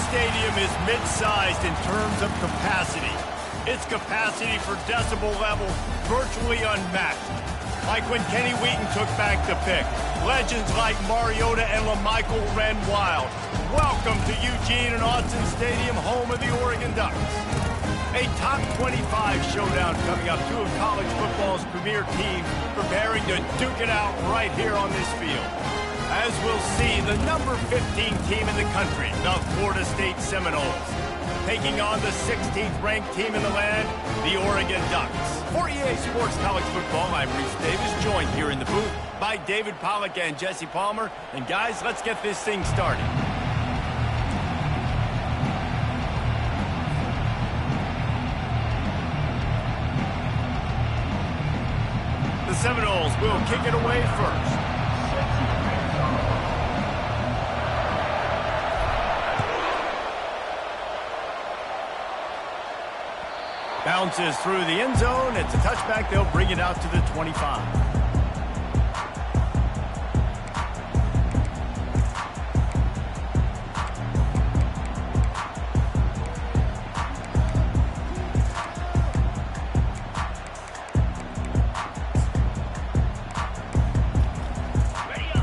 stadium is mid-sized in terms of capacity. Its capacity for decibel level virtually unmatched. Like when Kenny Wheaton took back the pick. Legends like Mariota and LaMichael ran wild. Welcome to Eugene and Autzen Stadium, home of the Oregon Ducks. A top 25 showdown coming up. Two of college football's premier teams preparing to duke it out right here on this field. As we'll see, the number 15 team in the country, the Florida State Seminoles, taking on the 16th ranked team in the land, the Oregon Ducks. For EA Sports College Football, I'm Reese Davis, joined here in the booth by David Pollack and Jesse Palmer. And guys, let's get this thing started. The Seminoles will kick it away first. Bounces through the end zone. It's a touchback. They'll bring it out to the 25.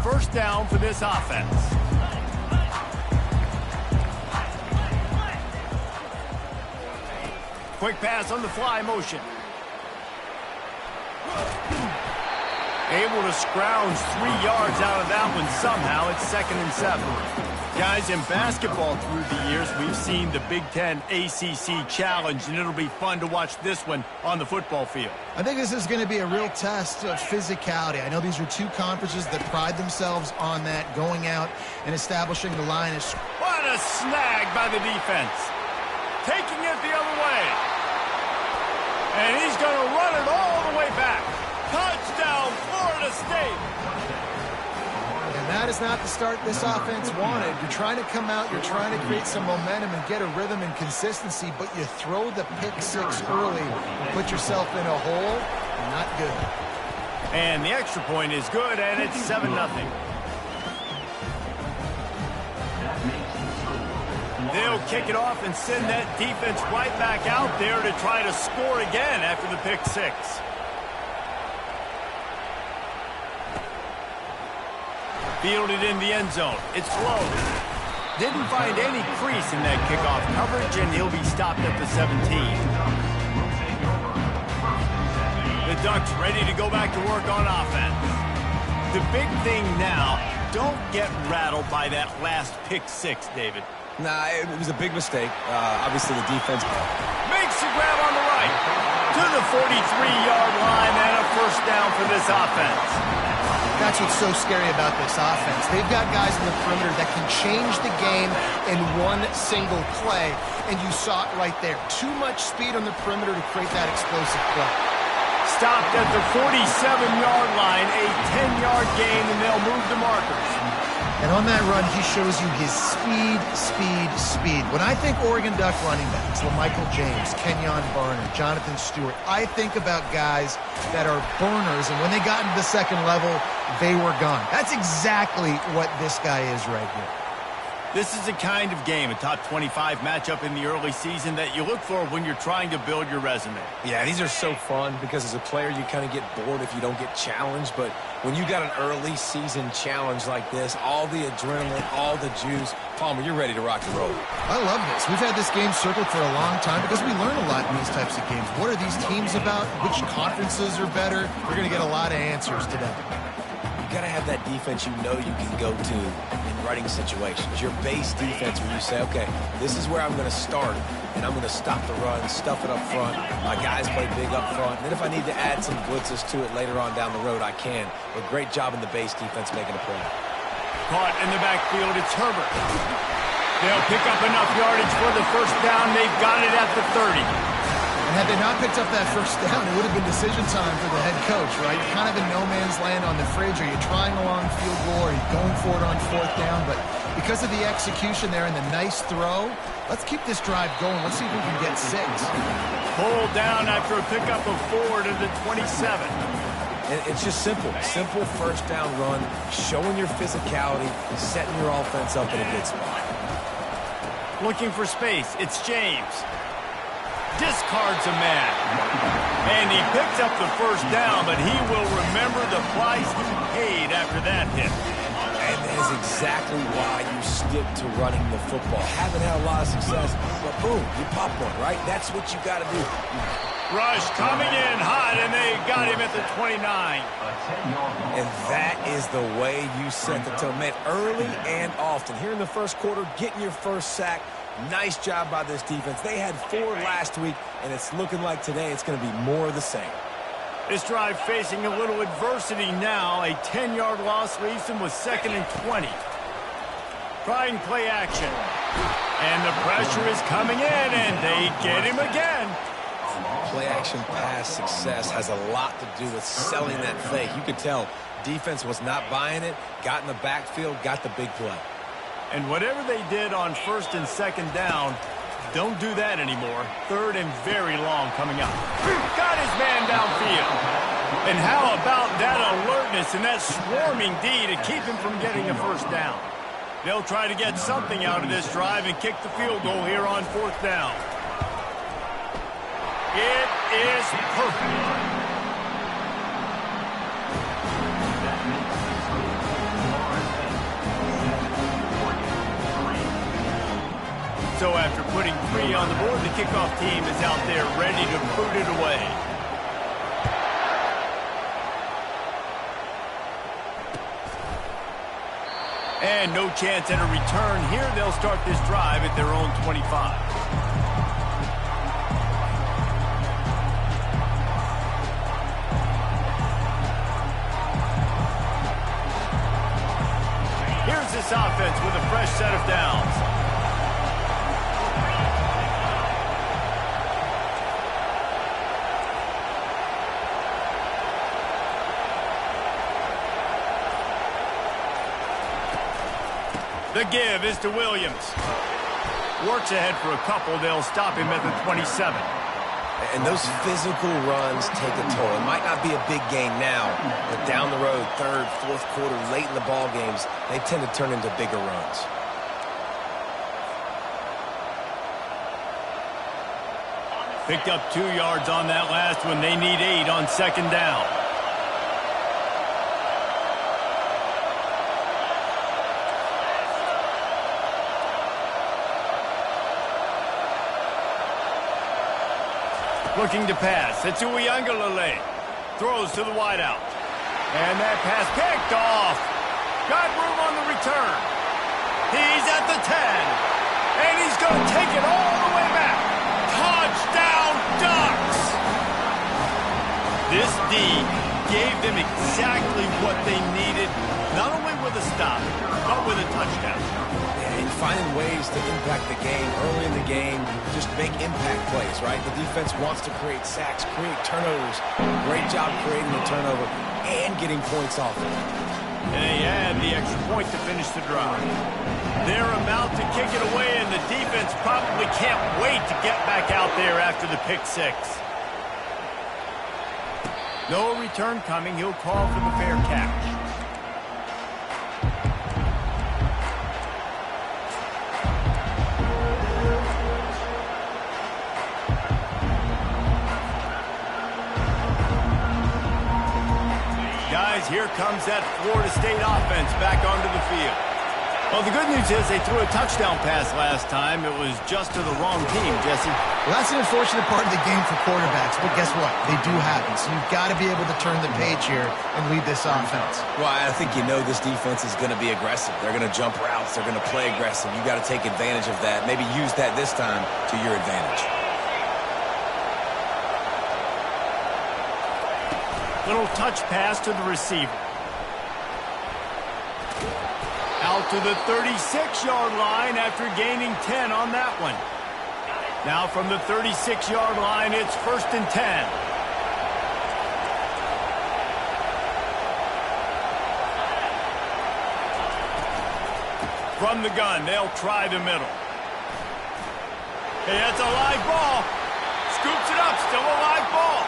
First down for this offense. Quick pass on the fly motion. Able to scrounge 3 yards out of that one somehow. It's 2nd and 7. Guys, in basketball through the years, we've seen the Big Ten ACC Challenge, and it'll be fun to watch this one on the football field. I think this is going to be a real test of physicality. I know these are two conferences that pride themselves on that, going out and establishing the line. What a snag by the defense. Taking it the other way. And he's going to run it all the way back. Touchdown, Florida State. And that is not the start this offense wanted. You're trying to come out, you're trying to create some momentum and get a rhythm and consistency, but you throw the pick six early and put yourself in a hole. Not good. And the extra point is good, and it's 7-0. They'll kick it off and send that defense right back out there to try to score again after the pick six. Fielded in the end zone. It's flown. Didn't find any crease in that kickoff coverage, and he'll be stopped at the 17. The Ducks ready to go back to work on offense. The big thing now, don't get rattled by that last pick six, David. Nah, it was a big mistake. Obviously, the defense makes a grab on the right to the 43-yard line, and a first down for this offense. That's what's so scary about this offense. They've got guys in the perimeter that can change the game in one single play, and you saw it right there. Too much speed on the perimeter to create that explosive play. Stopped at the 47-yard line, a 10-yard gain, and they'll move the markers. And on that run, he shows you his speed, speed, speed. When I think Oregon Duck running backs, LaMichael James, Kenyon Barner, Jonathan Stewart, I think about guys that are burners, and when they got into the second level, they were gone. That's exactly what this guy is right here. This is the kind of game, a top 25 matchup in the early season, that you look for when you're trying to build your resume. Yeah, these are so fun because as a player, you kind of get bored if you don't get challenged. But when you got an early season challenge like this, all the adrenaline, all the juice, Palmer, you're ready to rock and roll. I love this. We've had this game circled for a long time because we learn a lot in these types of games. What are these teams about? Which conferences are better? We're going to get a lot of answers today. You got to have that defense you know you can go to in running situations. Your base defense where you say, okay, this is where I'm going to start, and I'm going to stop the run, stuff it up front. My guys play big up front. And then if I need to add some blitzes to it later on down the road, I can. But great job in the base defense making a play. Caught in the backfield, it's Herbert. They'll pick up enough yardage for the first down. They've got it at the 30. And had they not picked up that first down, it would have been decision time for the head coach, right? You're kind of in no man's land on the fridge. Are you trying a long field goal? Are you going for it on fourth down? But because of the execution there and the nice throw, let's keep this drive going. Let's see if we can get 6. Pulled down after a pickup of 4 to the 27. And it's just simple. Simple first down run, showing your physicality, setting your offense up in a good spot. Looking for space. It's James. Discards a man. And he picks up the first down, but he will remember the price he paid after that hit. And that is exactly why you stick to running the football. Haven't had a lot of success, but boom, you pop one, right? That's what you got to do. Rush coming in hot, and they got him at the 29. And that is the way you set the tone. Man, early and often. Here in the first quarter, getting your first sack. Nice job by this defense. They had 4 last week, and it's looking like today it's going to be more of the same. This drive facing a little adversity now. A 10-yard loss leaves them with 2nd and 20. Trying play action. And the pressure is coming in, and they get him again. Play action pass success has a lot to do with selling that fake. You could tell defense was not buying it, got in the backfield, got the big play. And whatever they did on 1st and 2nd down, don't do that anymore. 3rd and very long coming up. Got his man downfield. And how about that alertness and that swarming D to keep him from getting a first down? They'll try to get something out of this drive and kick the field goal here on 4th down. It is perfect. So after putting 3 on the board, the kickoff team is out there ready to boot it away. And no chance at a return here. They'll start this drive at their own 25. Here's this offense with a fresh set of downs. The give is to Williams. Works ahead for a couple. They'll stop him at the 27. And those physical runs take a toll. It might not be a big gain now, but down the road, 3rd, 4th quarter, late in the ball games, they tend to turn into bigger runs. Picked up 2 yards on that last one. They need 8 on 2nd down. Looking to pass. It's Ncaa. Throws to the wideout. And that pass picked off. Got room on the return. He's at the 10. And he's going to take it all the way back. Touchdown Ducks! This D gave them exactly what they needed, not only with a stop, but with a touchdown. And finding ways to impact the game early in the game, just make impact plays, right? The defense wants to create sacks, create turnovers. Great job creating the turnover and getting points off it. And they add the extra point to finish the drive. They're about to kick it away, and the defense probably can't wait to get back out there after the pick 6. No return coming. He'll call for the fair catch. Guys, here comes that Florida State offense back onto the field. Well, the good news is they threw a touchdown pass last time. It was just to the wrong team, Jesse. Well, that's an unfortunate part of the game for quarterbacks, but guess what? They do happen, so you've got to be able to turn the page here and lead this offense. Well, I think you know this defense is going to be aggressive. They're going to jump routes. They're going to play aggressive. You got to take advantage of that. Maybe use that this time to your advantage. Little touch pass to the receiver. Out to the 36-yard line after gaining 10 on that one. Now from the 36-yard line, it's 1st and 10. From the gun, they'll try the middle. Hey, that's a live ball. Scoops it up, still a live ball.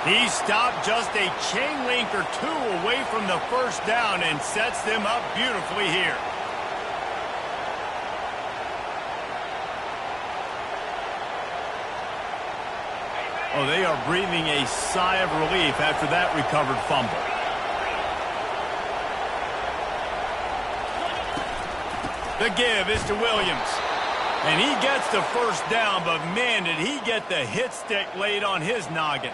He stopped just a chain link or 2 away from the first down and sets them up beautifully here. Oh, they are breathing a sigh of relief after that recovered fumble. The give is to Williams. And he gets the first down, but man, did he get the hit stick laid on his noggin.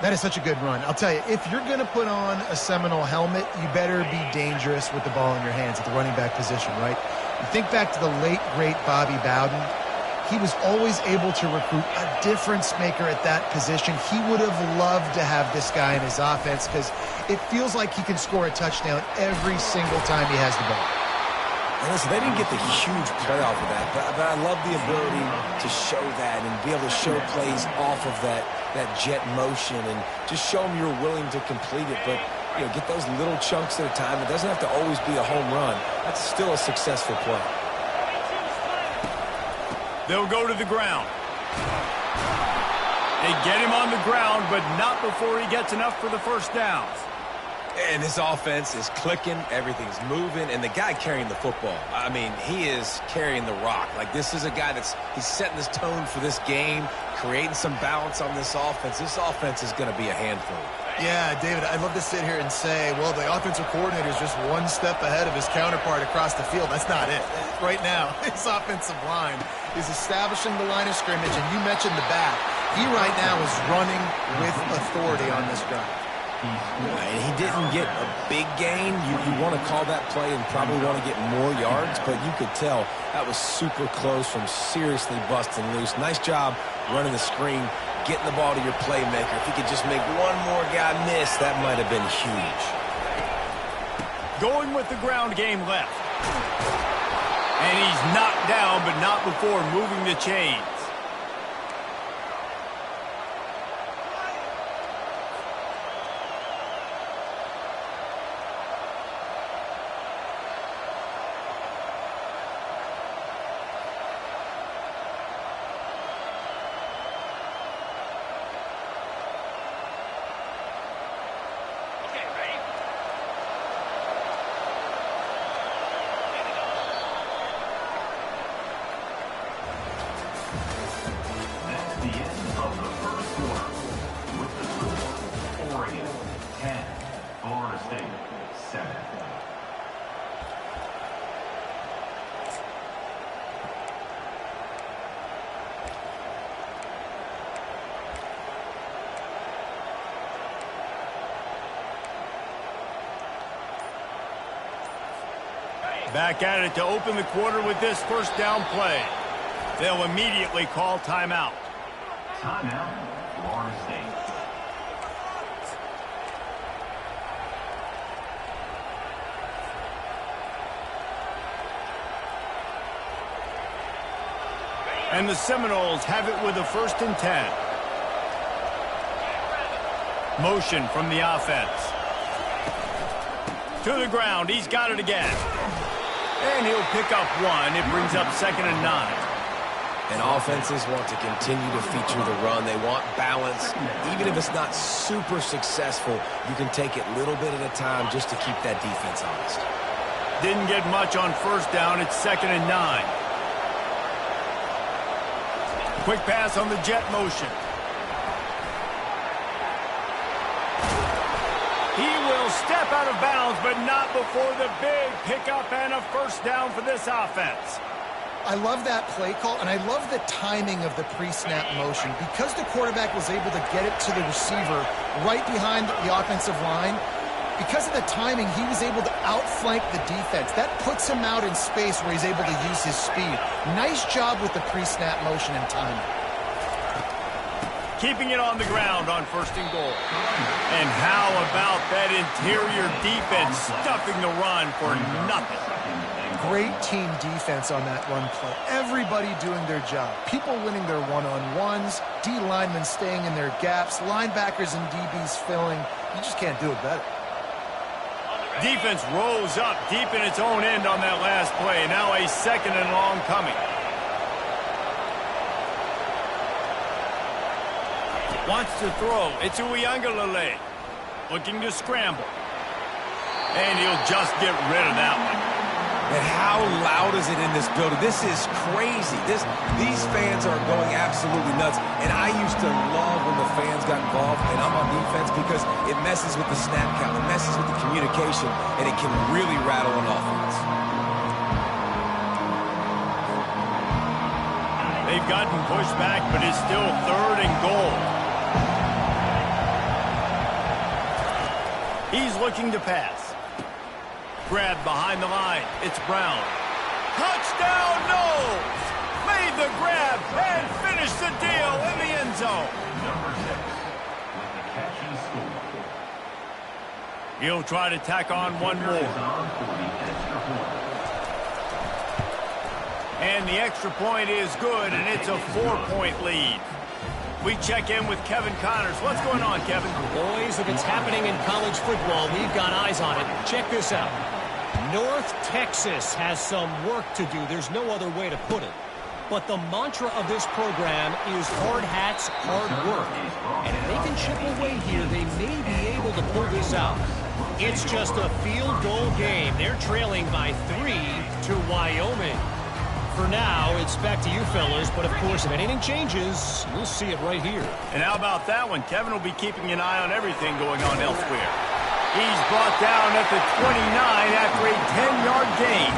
That is such a good run. I'll tell you, if you're going to put on a Seminole helmet, you better be dangerous with the ball in your hands at the running back position, right? You think back to the late, great Bobby Bowden. He was always able to recruit a difference maker at that position. He would have loved to have this guy in his offense because it feels like he can score a touchdown every single time he has the ball. And listen, they didn't get the huge play off of that, but I love the ability to show that and be able to show plays off of that jet motion and just show them you're willing to complete it. But, you know, get those little chunks at a time. It doesn't have to always be a home run. That's still a successful play. They'll go to the ground. They get him on the ground, but not before he gets enough for the first downs. And this offense is clicking, everything's moving, and the guy carrying the football, I mean, he is carrying the rock. Like, this is a guy he's setting this tone for this game, creating some balance on this offense. This offense is going to be a handful. Yeah, David, I'd love to sit here and say, well, the offensive coordinator is just one step ahead of his counterpart across the field. That's not it. Right now, his offensive line is establishing the line of scrimmage, and you mentioned the back. He right now is running with authority on this drive. And he didn't get a big gain. You want to call that play and probably want to get more yards, but you could tell that was super close from seriously busting loose. Nice job running the screen, getting the ball to your playmaker. If he could just make one more guy miss, that might have been huge. Going with the ground game left. And he's knocked down, but not before moving the chains. Back at it to open the quarter with this first down play. They'll immediately call timeout. Timeout, Florida State. And the Seminoles have it with a 1st and 10. Motion from the offense. To the ground. He's got it again. And he'll pick up one. It brings up 2nd and 9. And offenses want to continue to feature the run. They want balance. Even if it's not super successful, you can take it little bit at a time just to keep that defense honest. Didn't get much on 1st down. It's 2nd and 9. Quick pass on the jet motion. He will step out of bounds, but not before the big pickup and a 1st down for this offense. I love that play call, and I love the timing of the pre-snap motion. Because the quarterback was able to get it to the receiver right behind the offensive line, because of the timing, he was able to outflank the defense. That puts him out in space where he's able to use his speed. Nice job with the pre-snap motion and timing. Keeping it on the ground on 1st and goal. And how about that interior defense stuffing the run for nothing? Great team defense on that run play. Everybody doing their job. People winning their one-on-ones, D linemen staying in their gaps, linebackers and DBs filling. You just can't do it better. Defense rose up deep in its own end on that last play. Now a 2nd and long coming. Wants to throw. It's Uiagalelei. Looking to scramble. And he'll just get rid of that one. And how loud is it in this building? This is crazy. These fans are going absolutely nuts. And I used to love when the fans got involved, and I'm on defense because it messes with the snap count, it messes with the communication, and it can really rattle an offense. They've gotten pushed back, but it's still 3rd and goal. He's looking to pass. Grab behind the line. It's Brown. Touchdown, Knowles! Made the grab and finished the deal in the end zone. Number 6 with the catch and score. He'll try to tack on one more. Is on for the extra point. And the extra point is good, and it's a 4-point lead. We check in with Kevin Connors. What's going on, Kevin? Boys, if it's happening in college football, we've got eyes on it. Check this out. North Texas has some work to do. There's no other way to put it. But the mantra of this program is hard hats, hard work. And if they can chip away here, they may be able to pull this out. It's just a field goal game. They're trailing by 3 to Wyoming. For now, it's back to you fellas, but of course, if anything changes, we'll see it right here. And how about that one? Kevin will be keeping an eye on everything going on elsewhere. He's brought down at the 29 after a 10-yard gain.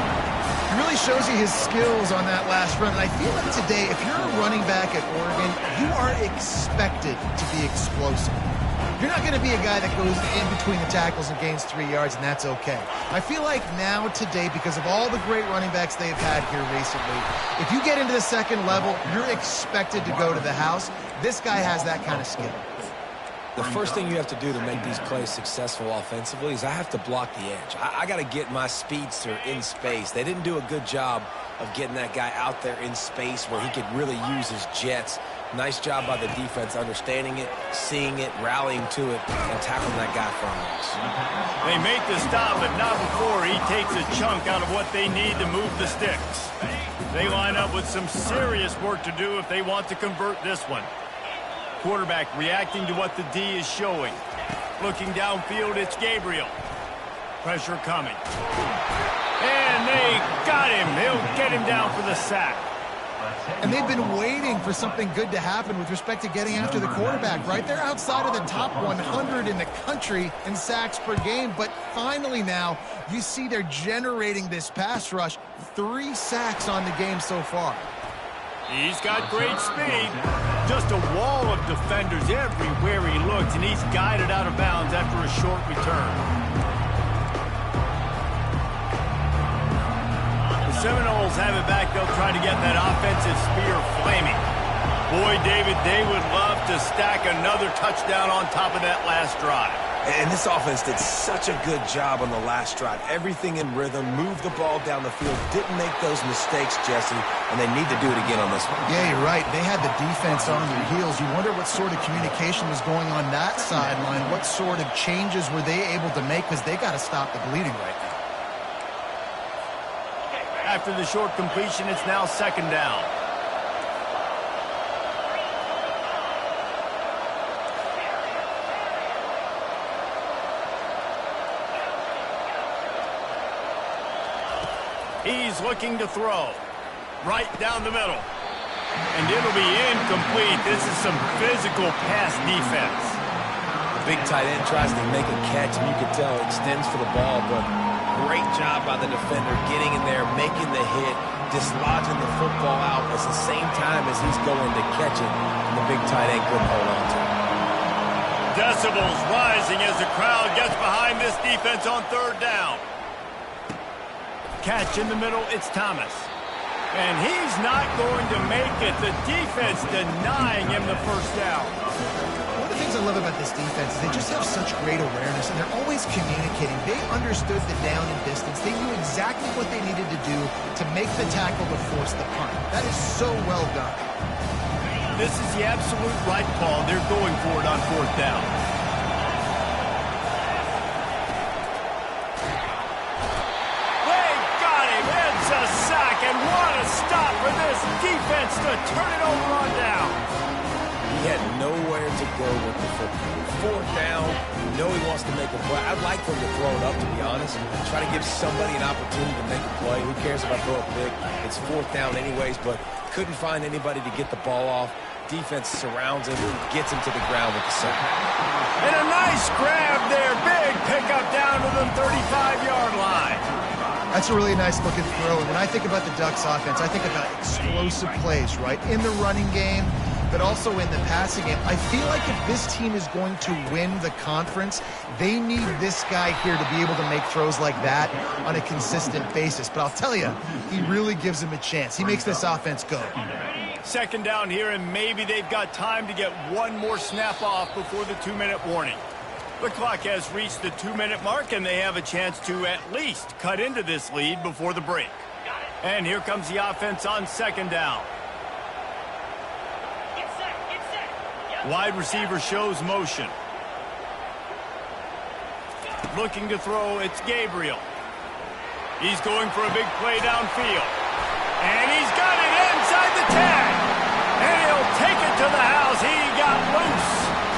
He really shows you his skills on that last run. And I feel like today, if you're a running back at Oregon, you are expected to be explosive. You're not going to be a guy that goes in between the tackles and gains 3 yards, and that's okay. I feel like now, today, because of all the great running backs they've had here recently, if you get into the second level, you're expected to go to the house. This guy has that kind of skill. The first thing you have to do to make these plays successful offensively is I have to block the edge. I got to get my speedster in space. They didn't do a good job of getting that guy out there in space where he could really use his jets. Nice job by the defense understanding it, seeing it, rallying to it, and tackling that guy for a loss. They make the stop, but not before he takes a chunk out of what they need to move the sticks. They line up with some serious work to do if they want to convert this one. Quarterback reacting to what the D is showing. Looking downfield, it's Gabriel. Pressure coming. And they got him. He'll get him down for the sack. And they've been waiting for something good to happen with respect to getting after the quarterback, right? They're outside of the top 100 in the country in sacks per game, but finally now you see they're generating this pass rush. 3 sacks on the game so far. He's got great speed. Just a wall of defenders everywhere he looks, and he's guided out of bounds after a short return. The Seminoles have it back. They'll try to get that offensive spear flaming. Boy, David, they would love to stack another touchdown on top of that last drive. And this offense did such a good job on the last drive. Everything in rhythm, moved the ball down the field, didn't make those mistakes, Jesse, and they need to do it again on this one. Yeah, you're right. They had the defense on their heels. You wonder what sort of communication was going on that sideline. What sort of changes were they able to make, because they got to stop the bleeding right now. After the short completion, it's now 2nd down. He's looking to throw. Right down the middle. And it'll be incomplete. This is some physical pass defense. The big tight end tries to make a catch, and you can tell it extends for the ball, but great job by the defender getting in there, making the hit, dislodging the football out at the same time as he's going to catch it, and the big tight end couldn't hold on to it. Decibels rising as the crowd gets behind this defense on 3rd down. Catch in the middle, it's Thomas. And he's not going to make it. The defense denying him the 1st down. One of the things I love about this defense is they just have such great awareness, and they're always communicating. They understood the down and distance. They knew exactly what they needed to do to make the tackle to force the punt. That is so well done. This is the absolute right call. They're going for it on 4th down. A sack, and what a stop for this defense to turn it over on down. He had nowhere to go with the football. Fourth down, you know he wants to make a play. I'd like for him to throw it up, to be honest. Try to give somebody an opportunity to make a play. Who cares if I throw it big? It's fourth down anyways, but couldn't find anybody to get the ball off. Defense surrounds him, gets him to the ground with the sack. And a nice grab there. Big pickup down to the 35-yard line. That's a really nice looking throw. And when I think about the Ducks offense, I think about explosive plays, right? In the running game, but also in the passing game. I feel like if this team is going to win the conference, they need this guy here to be able to make throws like that on a consistent basis. But I'll tell you, he really gives them a chance. He makes this offense go. Second down here, and maybe they've got time to get one more snap off before the 2-minute warning. The clock has reached the 2-minute mark, and they have a chance to at least cut into this lead before the break. And here comes the offense on second down. Wide receiver shows motion. Looking to throw, it's Gabriel. He's going for a big play downfield. And he's got it inside the 10. And he'll take it to the house. He got loose.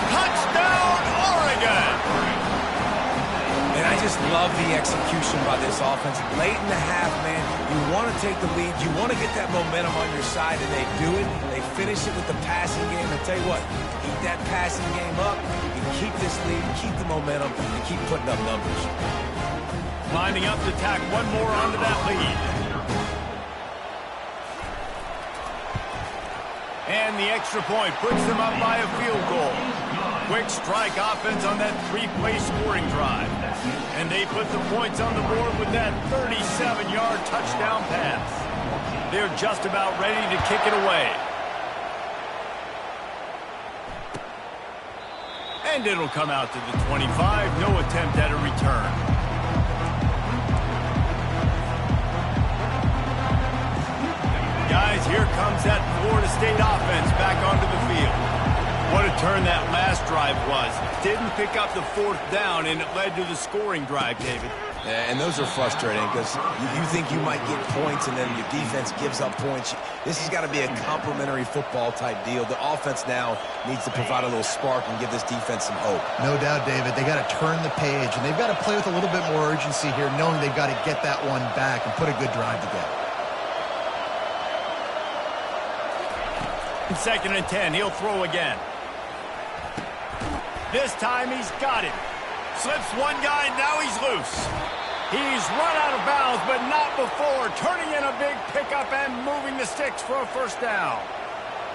Touchdown, Oregon. And I just love the execution by this offense. Late in the half, man, you want to take the lead. You want to get that momentum on your side, and they do it. They finish it with the passing game. And tell you what, keep that passing game up. You keep this lead, keep the momentum, and keep putting up numbers. Lining up to tack one more onto that lead. And the extra point puts them up by a field goal. Quick strike offense on that 3-play scoring drive. And they put the points on the board with that 37-yard touchdown pass. They're just about ready to kick it away. And it'll come out to the 25. No attempt at a return. Guys, here comes that Florida State offense back onto the field. What a turn that last drive was. Didn't pick up the fourth down, and it led to the scoring drive, David. Yeah, and those are frustrating because you think you might get points, and then your defense gives up points. This has got to be a complimentary football type deal. The offense now needs to provide a little spark and give this defense some hope. No doubt, David. They got to turn the page, and they've got to play with a little bit more urgency here, knowing they've got to get that one back and put a good drive together. Second and 10, he'll throw again. This time he's got it. Slips one guy, now he's loose. He's run out of bounds, but not before. Turning in a big pickup and moving the sticks for a first down.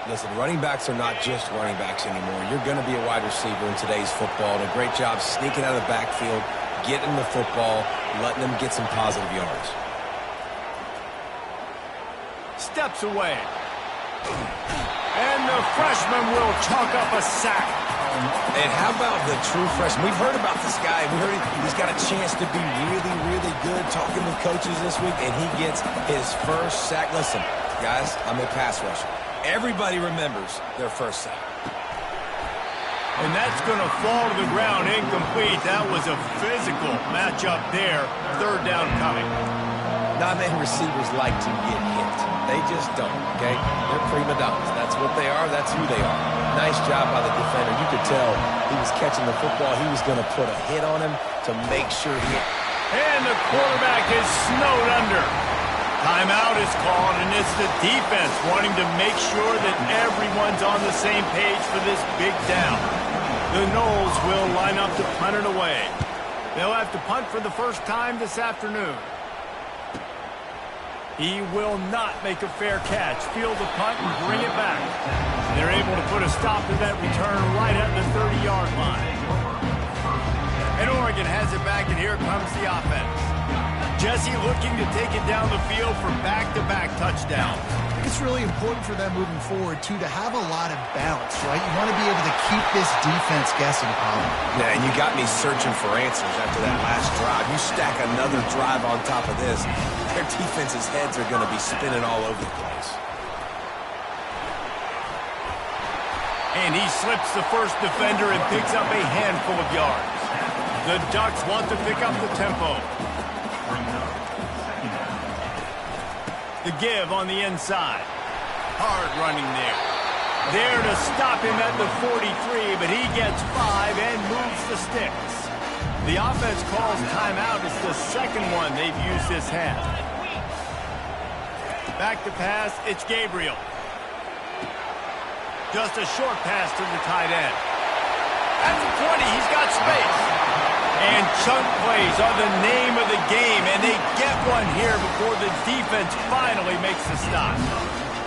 Listen, running backs are not just running backs anymore. You're going to be a wide receiver in today's football. And a great job sneaking out of the backfield, getting the football, letting them get some positive yards. Steps away. And the freshman will chalk up a sack. And how about the true freshman? We've heard about this guy. We heard he's got a chance to be really, really good. Talking with coaches this week, and he gets his first sack. Listen, guys, I'm a pass rusher. Everybody remembers their first sack. And that's going to fall to the ground incomplete. That was a physical matchup there. Third down coming. Not many receivers like to get hit. They just don't, okay? They're prima donnas. That's what they are. That's who they are. Nice job by the defender. You could tell he was catching the football. He was going to put a hit on him to make sure he... And the quarterback is snowed under. Timeout is called, and it's the defense wanting to make sure that everyone's on the same page for this big down. The Noles will line up to punt it away. They'll have to punt for the first time this afternoon. He will not make a fair catch. Field the punt and bring it back. They're able to put a stop to that return right at the 30-yard line. And Oregon has it back, and here comes the offense. Jesse looking to take it down the field for back-to-back touchdowns. It's really important for them moving forward, too, to have a lot of balance, right? You want to be able to keep this defense guessing, Colin. Yeah, and you got me searching for answers after that last drive. You stack another drive on top of this, their defense's heads are going to be spinning all over the place. And he slips the first defender and picks up a handful of yards. The Ducks want to pick up the tempo. The give on the inside. Hard running there. There to stop him at the 43, but he gets 5 and moves the sticks. The offense calls timeout. It's the second one they've used this half. Back to pass, it's Gabriel. Just a short pass to the tight end. At the 20, he's got space. And chunk plays are the name of the game, and they get one here before the defense finally makes the stop.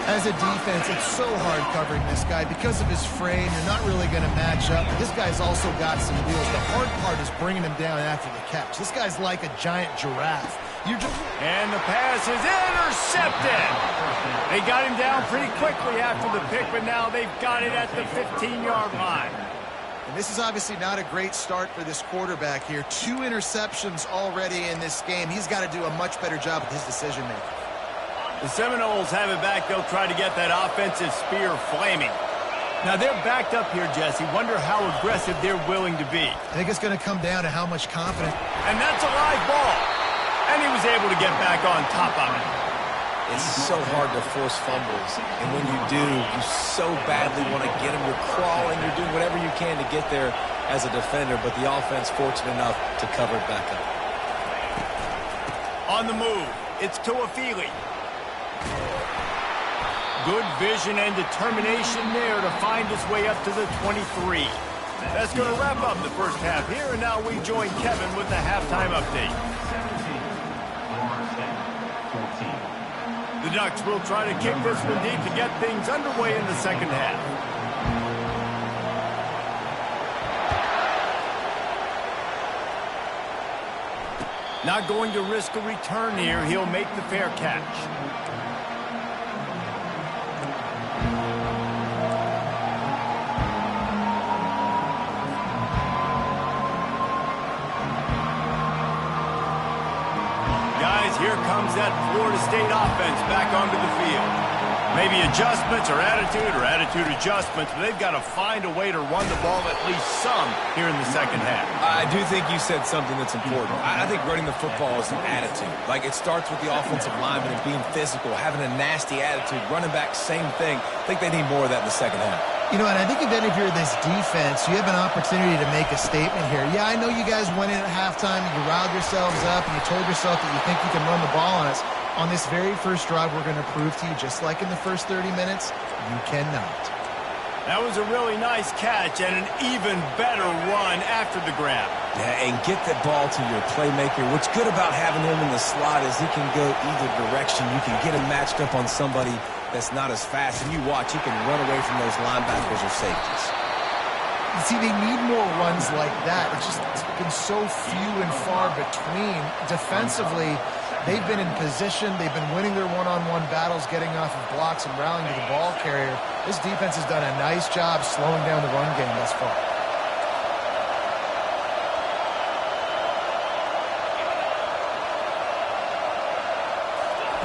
As a defense, it's so hard covering this guy. Because of his frame, you're not really going to match up. This guy's also got some wheels. The hard part is bringing him down after the catch. This guy's like a giant giraffe. And the pass is intercepted. They got him down pretty quickly after the pick, but now they've got it at the 15-yard line. And this is obviously not a great start for this quarterback here. 2 interceptions already in this game. He's got to do a much better job with his decision-making. The Seminoles have it back. They'll try to get that offensive spear flaming. Now, they're backed up here, Jesse. Wonder how aggressive they're willing to be. I think it's going to come down to how much confidence. And that's a live ball. And he was able to get back on top of it. It's so hard to force fumbles. And when you do, you so badly want to get them. You're crawling. You're doing whatever you can to get there as a defender. But the offense fortunate enough to cover it back up. On the move, it's Tuafili. Good vision and determination there to find his way up to the 23. That's going to wrap up the first half here, and now we join Kevin with the halftime update. 14. The Ducks will try to kick this one deep to get things underway in the second half. Not going to risk a return here. He'll make the fair catch. Here comes that Florida State offense back onto the field. Maybe adjustments or attitude adjustments, but they've got to find a way to run the ball at least some here in the second half. I do think you said something that's important. I think running the football is an attitude. Like, it starts with the offensive lineman and being physical, having a nasty attitude. Running back, same thing. I think they need more of that in the second half. You know, and I think if you're this defense, you have an opportunity to make a statement here. Yeah, I know you guys went in at halftime and you riled yourselves up and you told yourself that you think you can run the ball on us. On this very first drive, we're going to prove to you, just like in the first 30 minutes, you cannot. That was a really nice catch and an even better run after the grab. Yeah, and get that ball to your playmaker. What's good about having him in the slot is he can go either direction. You can get him matched up on somebody that's not as fast, and you watch, he can run away from those linebackers or safeties. See, they need more runs like that. It's just been so few and far between. Defensively, they've been in position. They've been winning their one-on-one battles, getting off of blocks and rallying to the ball carrier. This defense has done a nice job slowing down the run game thus far.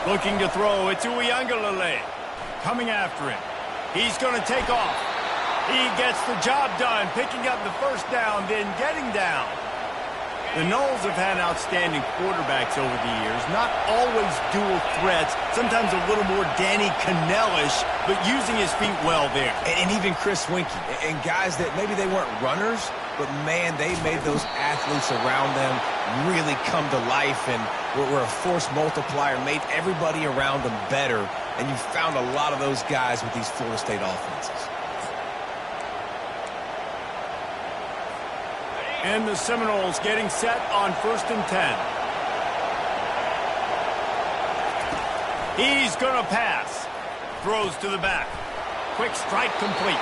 Looking to throw, it's Uiagalelei coming after him. He's going to take off. He gets the job done, picking up the first down, then getting down. The Noles have had outstanding quarterbacks over the years, not always dual threats, sometimes a little more Danny Cannell-ish, but using his feet well there. And even Chris Winkie, and guys that maybe they weren't runners, but man, they made those athletes around them really come to life and were a force multiplier, made everybody around them better, and you found a lot of those guys with these Florida State offenses. And the Seminoles getting set on 1st and 10. He's going to pass. Throws to the back. Quick strike complete.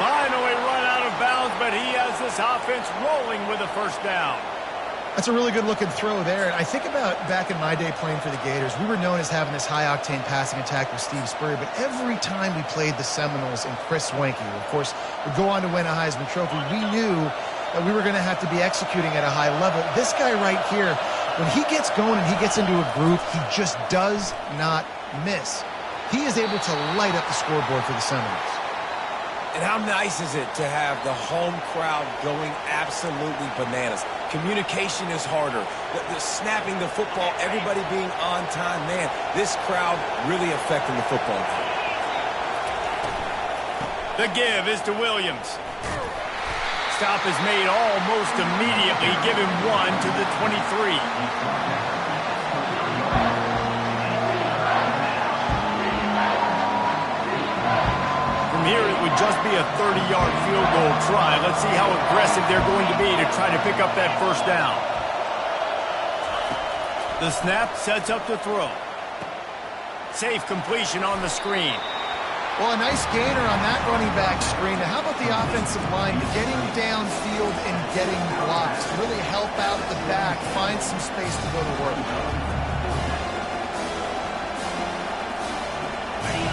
Finally run out of bounds, but he has this offense rolling with a first down. That's a really good-looking throw there. And I think about back in my day playing for the Gators, we were known as having this high-octane passing attack with Steve Spurrier, but every time we played the Seminoles and Chris Winkie, who, of course, would go on to win a Heisman Trophy, we knew that we were going to have to be executing at a high level. This guy right here, when he gets going and he gets into a groove, he just does not miss. He is able to light up the scoreboard for the Seminoles. And how nice is it to have the home crowd going absolutely bananas? Communication is harder. The snapping the football, everybody being on time. Man, this crowd really affecting the football game. The give is to Williams. Stop is made almost immediately. Give him 1 to the 23. From here, it would just be a 30-yard field goal try. Let's see how aggressive they're going to be to try to pick up that first down. The snap sets up the throw. Safe completion on the screen. Well, a nice gainer on that running back screen. Now, how about the offensive line getting downfield and getting blocks? Really help out the back, find some space to go to work.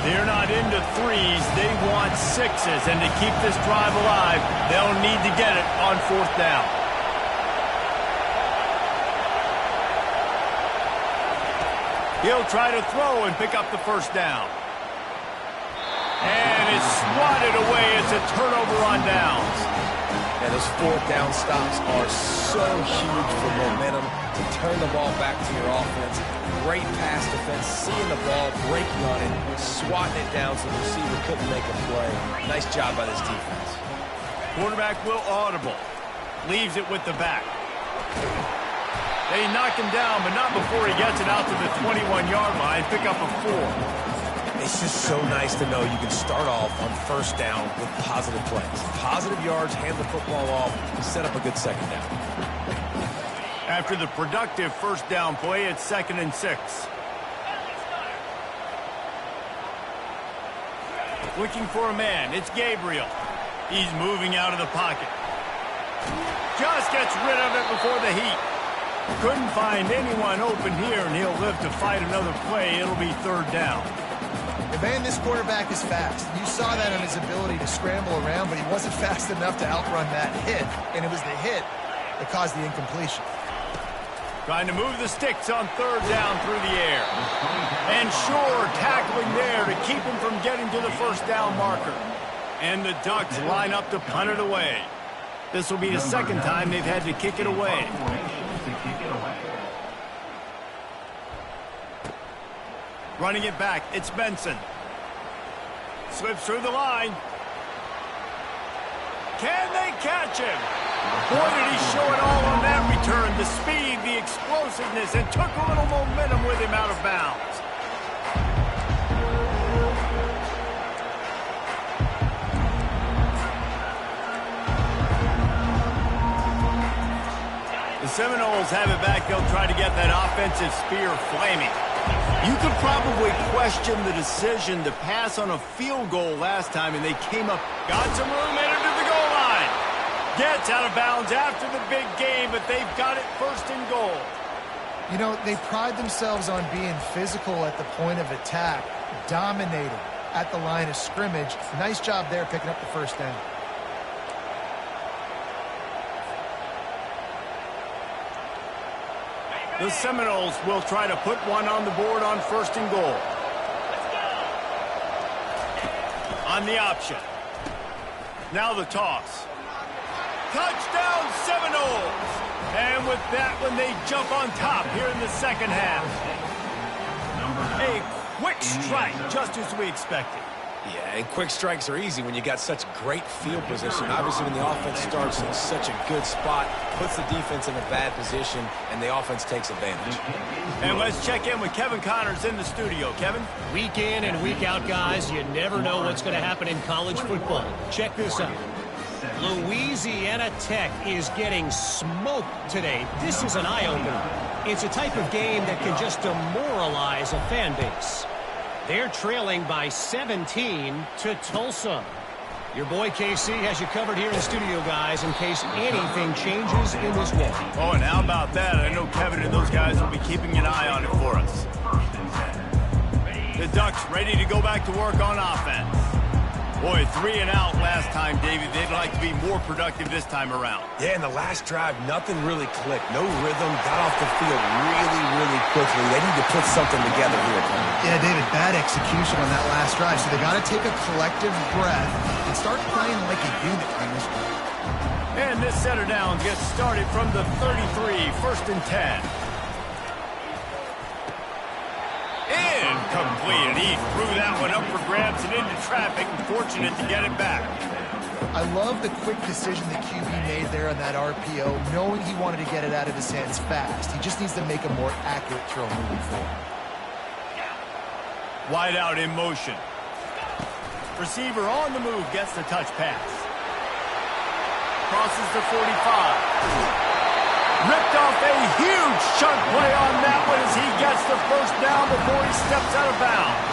They're not into threes. They want sixes. And to keep this drive alive, they'll need to get it on 4th down. He'll try to throw and pick up the first down. And it's swatted away. It's a turnover on downs. And those 4th down stops are so huge for momentum to turn the ball back to your offense. Great pass defense, seeing the ball, breaking on it, swatting it down so the receiver couldn't make a play. Nice job by this defense. Quarterback will audible. Leaves it with the back. They knock him down, but not before he gets it out to the 21-yard line. Pick up a 4. It's just so nice to know you can start off on 1st down with positive plays. Positive yards, hand the football off, set up a good 2nd down. After the productive 1st down play, it's 2nd and 6. Looking for a man. It's Gabriel. He's moving out of the pocket. Just gets rid of it before the heat. Couldn't find anyone open here, and he'll live to fight another play. It'll be 3rd down. And man, this quarterback is fast. You saw that on his ability to scramble around, but he wasn't fast enough to outrun that hit. And it was the hit that caused the incompletion. Trying to move the sticks on 3rd down through the air. And sure, tackling there to keep him from getting to the 1st down marker. And the Ducks line up to punt it away. This will be the 2nd time they've had to kick it away. Running it back, it's Benson. Slips through the line. Can they catch him? Boy, did he show it all on that return. The speed, the explosiveness, and took a little momentum with him out of bounds. The Seminoles have it back. They'll try to get that offensive spear flaming. You could probably question the decision to pass on a field goal last time, and they came up, got some room, entered to the goal line. Gets out of bounds after the big game, but they've got it 1st and goal. You know, they pride themselves on being physical at the point of attack, dominating at the line of scrimmage. Nice job there picking up the 1st down. The Seminoles will try to put one on the board on 1st and goal. On the option. Now the toss. Touchdown Seminoles! And with that one, they jump on top here in the 2nd half. A quick strike, just as we expected. Yeah, and quick strikes are easy when you got such great field position. Obviously, when the offense starts in such a good spot, puts the defense in a bad position, and the offense takes advantage. And let's check in with Kevin Connors in the studio. Kevin? Week in and week out, guys, you never know what's going to happen in college football. Check this out. Louisiana Tech is getting smoked today. This is an eye-opener. It's a type of game that can just demoralize a fan base. They're trailing by 17 to Tulsa. Your boy KC has you covered here in the studio, guys, in case anything changes in this one. Oh, and how about that? I know Kevin and those guys will be keeping an eye on it for us. The Ducks ready to go back to work on offense. Boy, 3 and out last time, David. They'd like to be more productive this time around. Yeah, in the last drive, nothing really clicked. No rhythm, got off the field really quickly. They need to put something together here. Yeah, David, bad execution on that last drive. So they got to take a collective breath and start playing like a unit on this one. And this setter down gets started from the 33, 1st and 10. Incomplete, and he threw that one up for grabs and into traffic, and fortunate to get it back. I love the quick decision the QB made there on that RPO, knowing he wanted to get it out of his hands fast. He just needs to make a more accurate throw moving forward. Wide out in motion. Receiver on the move gets the touch pass. Crosses the 45. Ripped off a huge chunk play on that one as he gets the first down before he steps out of bounds.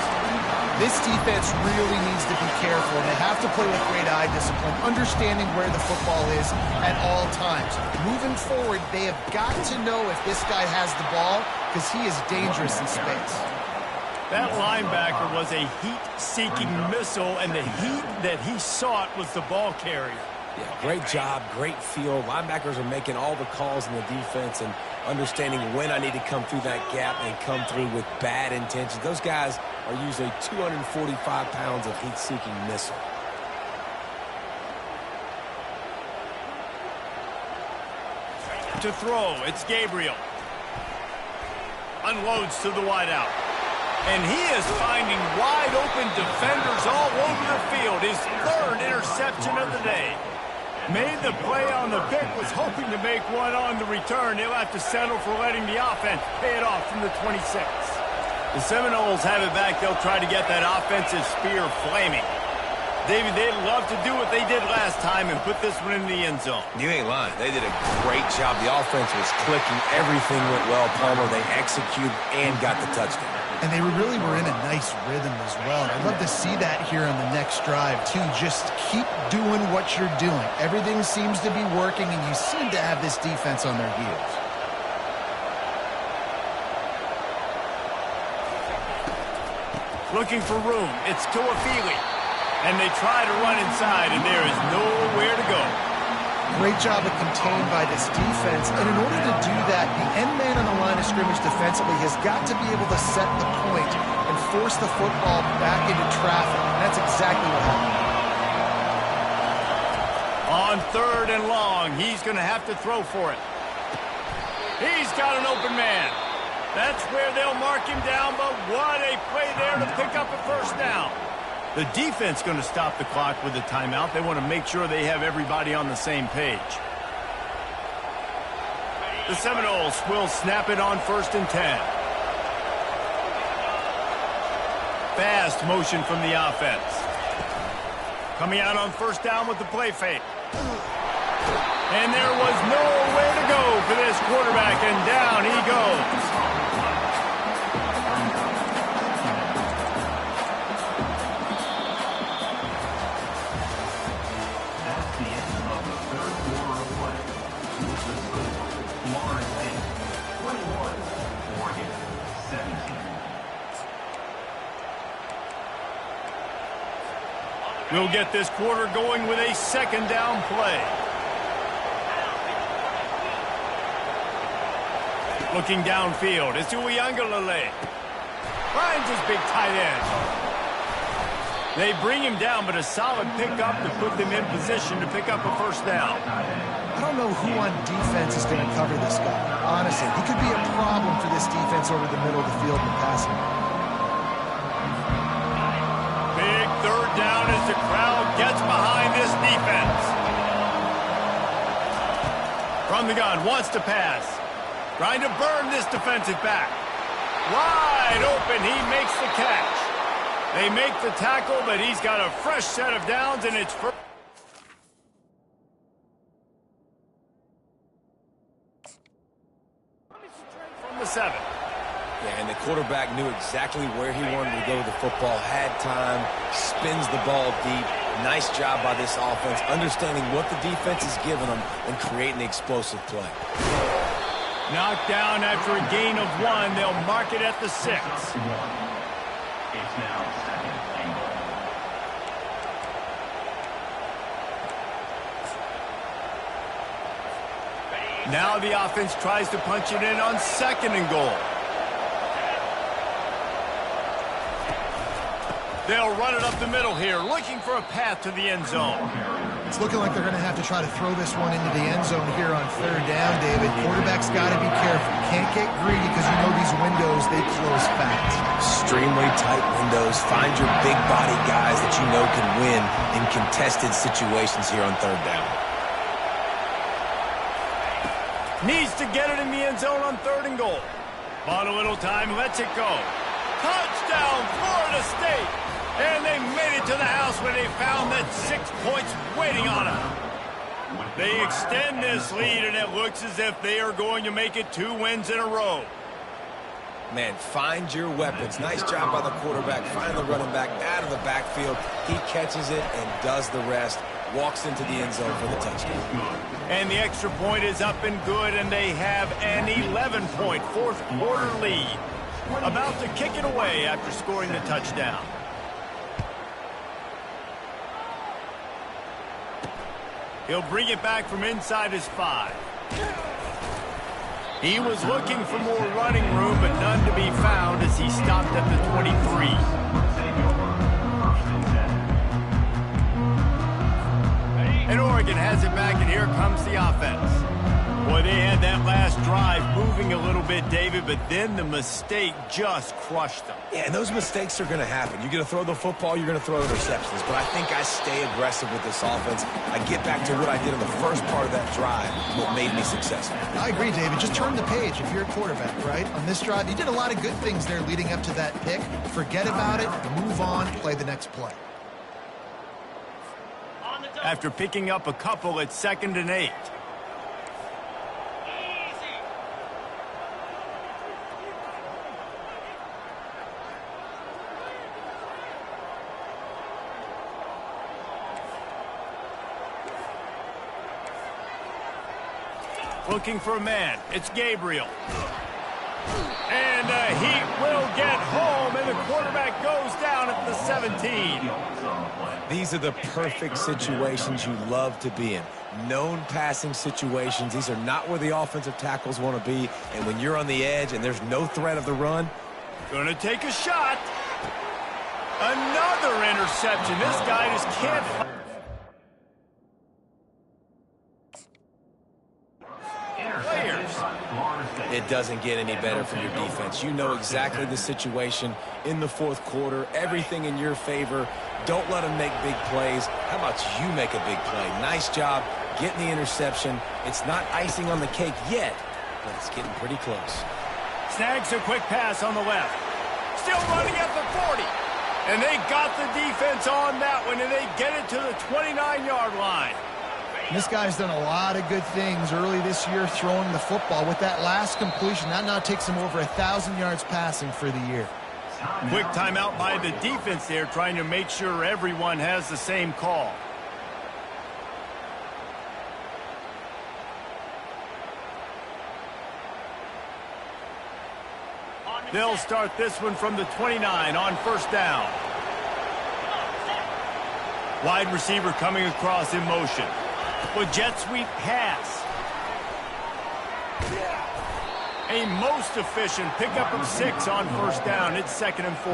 This defense really needs to be careful, and they have to play with great eye discipline, understanding where the football is at all times. Moving forward, they have got to know if this guy has the ball, because he is dangerous in space. That linebacker was a heat-seeking missile, and the heat that he sought was the ball carrier. Yeah, great job, great feel. Linebackers are making all the calls in the defense and understanding when I need to come through that gap and come through with bad intentions. Those guys are usually 245 pounds of heat-seeking missile. To throw, it's Gabriel. Unloads to the wideout. And he is finding wide-open defenders all over the field. His third interception of the day. Made the play on the pick, was hoping to make one on the return. He'll have to settle for letting the offense pay it off from the 26. The Seminoles have it back. They'll try to get that offensive spear flaming. David, they'd love to do what they did last time and put this one in the end zone. You ain't lying. They did a great job. The offense was clicking. Everything went well, Palmer. They executed and got the touchdown. And they really were in a nice rhythm as well. And I'd love to see that here on the next drive, too. Just keep doing what you're doing. Everything seems to be working, and you seem to have this defense on their heels. Looking for room. It's Tuafili. And they try to run inside, and there is nowhere to go. Great job of contained by this defense. And in order to do that, the end man on the line of scrimmage defensively has got to be able to set the point and force the football back into traffic. And that's exactly what happened. On third and long, he's going to have to throw for it. He's got an open man. That's where they'll mark him down, but what a play there to pick up a first down. The defense going to stop the clock with a timeout. They want to make sure they have everybody on the same page. The Seminoles will snap it on 1st and 10. Fast motion from the offense. Coming out on first down with the play fake. And there was nowhere to go for this quarterback, and down he goes. We'll get this quarter going with a second down play. Looking downfield, it's Uiagalelei. Finds his big tight end. They bring him down, but a solid pickup to put them in position to pick up a first down. I don't know who on defense is going to cover this guy. Honestly, he could be a problem for this defense over the middle of the field in the passing. Big third down as the crowd gets behind this defense. From the gun, wants to pass. Trying to burn this defensive back. Wide open, he makes the catch. They make the tackle, but he's got a fresh set of downs, and it's first. From the 7. Yeah, and the quarterback knew exactly where he wanted to go with the football, had time, spins the ball deep. Nice job by this offense, understanding what the defense is giving them and creating the explosive play. Knocked down after a gain of 1. They'll mark it at the 6. It's now 2nd and goal. Now the offense tries to punch it in on 2nd and goal. They'll run it up the middle here, looking for a path to the end zone. It's looking like they're going to have to try to throw this one into the end zone here on third down, David. Quarterback's got to be careful. Can't get greedy because you know these windows, they close fast. Extremely tight windows. Find your big body guys that you know can win in contested situations here on third down. Needs to get it in the end zone on 3rd and goal. Bought a little time, lets it go. Touchdown, Florida State! And they made it to the house when they found that 6 points waiting on them. They extend this lead, and it looks as if they are going to make it 2 wins in a row. Man, find your weapons. Nice job by the quarterback. Find the running back out of the backfield. He catches it and does the rest. Walks into the end zone for the touchdown. And the extra point is up and good, and they have an 11-point fourth-quarter lead. About to kick it away after scoring the touchdown. He'll bring it back from inside his 5. He was looking for more running room, but none to be found as he stopped at the 23. And Oregon has it back, and here comes the offense. Boy, they had that last drive moving a little bit, David, but then the mistake just crushed them. Yeah, and those mistakes are going to happen. You're going to throw the football, you're going to throw interceptions. But I think I stay aggressive with this offense. I get back to what I did in the first part of that drive, what made me successful. I agree, David. Just turn the page if you're a quarterback, right? On this drive, you did a lot of good things there leading up to that pick. Forget about it, move on, play the next play. After picking up a couple at 2nd and 8. Looking for a man. It's Gabriel. And he will get home, and the quarterback goes down at the 17. These are the perfect situations you love to be in. Known passing situations. These are not where the offensive tackles want to be. And when you're on the edge and there's no threat of the run. Gonna take a shot. Another interception. This guy just can't. It doesn't get any better for your defense. You know exactly the situation in the fourth quarter. Everything in your favor. Don't let them make big plays. How about you make a big play? Nice job getting the interception. It's not icing on the cake yet, but it's getting pretty close. Snags a quick pass on the left. Still running at the 40. And they got the defense on that one, and they get it to the 29-yard line. This guy's done a lot of good things early this year throwing the football. With that last completion, that now takes him over 1,000 yards passing for the year. Quick timeout by the defense there, trying to make sure everyone has the same call. They'll start this one from the 29 on 1st down. Wide receiver coming across in motion. With jet sweep pass. A most efficient pickup of 6 on 1st down. It's 2nd and 4.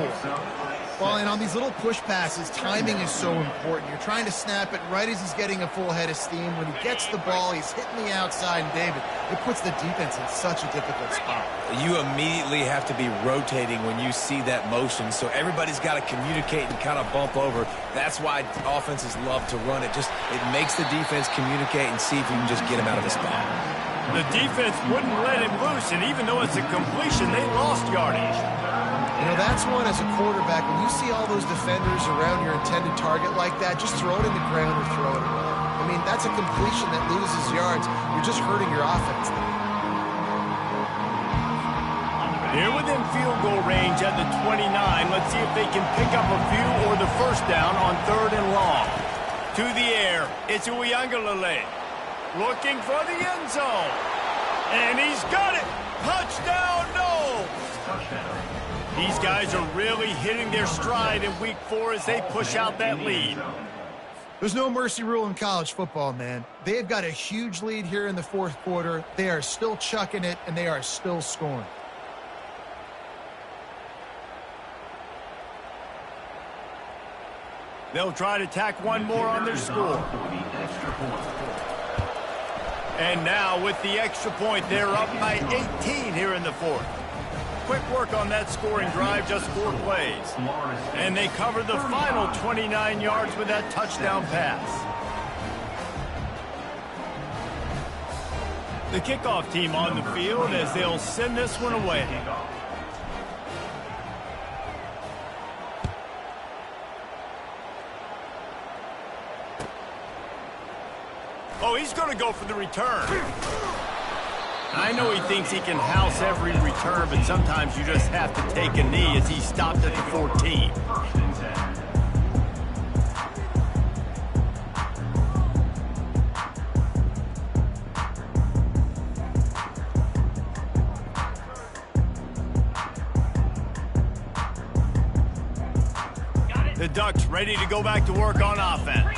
Well, and on these little push passes, timing is so important. You're trying to snap it right as he's getting a full head of steam. When he gets the ball, he's hitting the outside. And, David, it puts the defense in such a difficult spot. You immediately have to be rotating when you see that motion, so everybody's got to communicate and kind of bump over. That's why offenses love to run it. It makes the defense communicate and see if you can just get him out of the spot. The defense wouldn't let him loose, and even though it's a completion, they lost yardage. You know, that's one as a quarterback. When you see all those defenders around your intended target like that, just throw it in the ground or throw it away. I mean, that's a completion that loses yards. You're just hurting your offense there. They're within field goal range at the 29. Let's see if they can pick up a few or the 1st down on 3rd and long. To the air, it's Uiagalelei. Looking for the end zone. And he's got it. Touchdown, no. These guys are really hitting their stride in week 4 as they push out that lead. There's no mercy rule in college football, man. They've got a huge lead here in the 4th quarter. They are still chucking it, and they are still scoring. They'll try to tack one more on their score. And now with the extra point, they're up by 18 here in the fourth. Quick work on that scoring drive, just 4 plays. And they cover the final 29 yards with that touchdown pass. The kickoff team on the field as they'll send this one away. Oh, he's going to go for the return. I know he thinks he can house every return, but sometimes you just have to take a knee as he stopped at the 14. The Ducks ready to go back to work on offense.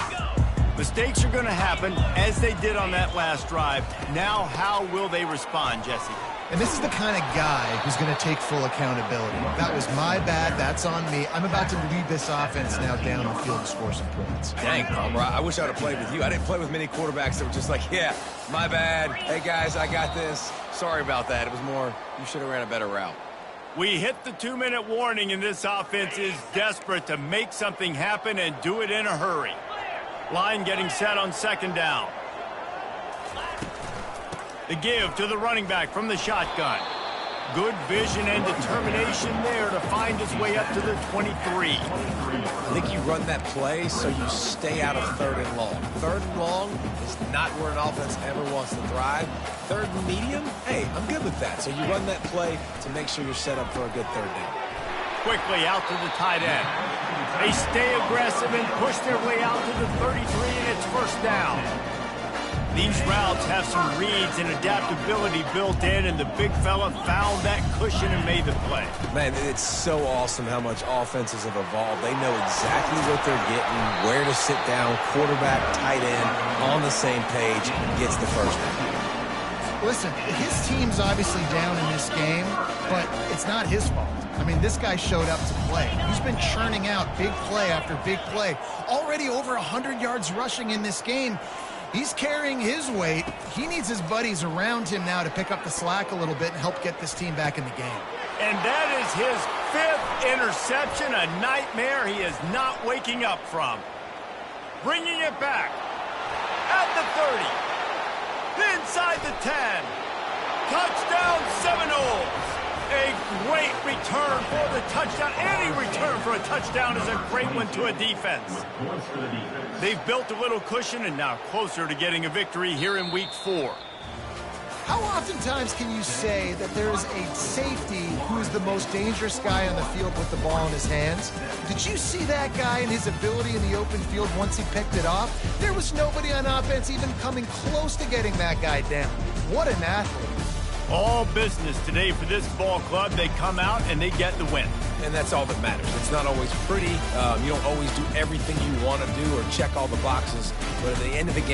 Mistakes are going to happen, as they did on that last drive. Now, how will they respond, Jesse? And this is the kind of guy who's going to take full accountability. That was my bad. That's on me. I'm about to lead this offense now down the field to score some points. Dang, Palmer, I wish I would have played with you. I didn't play with many quarterbacks that were just like, yeah, my bad. Hey, guys, I got this. Sorry about that. It was more, you should have ran a better route. We hit the 2-minute warning, and this offense is desperate to make something happen and do it in a hurry. Line getting set on second down. The give to the running back from the shotgun. Good vision and determination there to find his way up to the 23. I think you run that play so you stay out of 3rd and long. 3rd and long is not where an offense ever wants to thrive. 3rd and medium, hey, I'm good with that. So you run that play to make sure you're set up for a good 3rd down. Quickly out to the tight end. They stay aggressive and push their way out to the 33, and it's first down. These routes have some reads and adaptability built in, and the big fella found that cushion and made the play. Man, it's so awesome how much offenses have evolved. They know exactly what they're getting, where to sit down, quarterback, tight end, on the same page, gets the first down. Listen, his team's obviously down in this game, but it's not his fault. I mean, this guy showed up to play. He's been churning out big play after big play. Already over 100 yards rushing in this game. He's carrying his weight. He needs his buddies around him now to pick up the slack a little bit and help get this team back in the game. And that is his 5th interception, a nightmare he is not waking up from. Bringing it back at the 30, inside the 10. Touchdown Seminoles. A great return for the touchdown. Any return for a touchdown is a great one to a defense. They've built a little cushion and now closer to getting a victory here in week 4. How oftentimes can you say that there is a safety who is the most dangerous guy on the field with the ball in his hands? Did you see that guy and his ability in the open field once he picked it off? There was nobody on offense even coming close to getting that guy down. What an athlete. All business today for this ball club. They come out and they get the win. And that's all that matters. It's not always pretty. You don't always do everything you want to do or check all the boxes. But at the end of the game,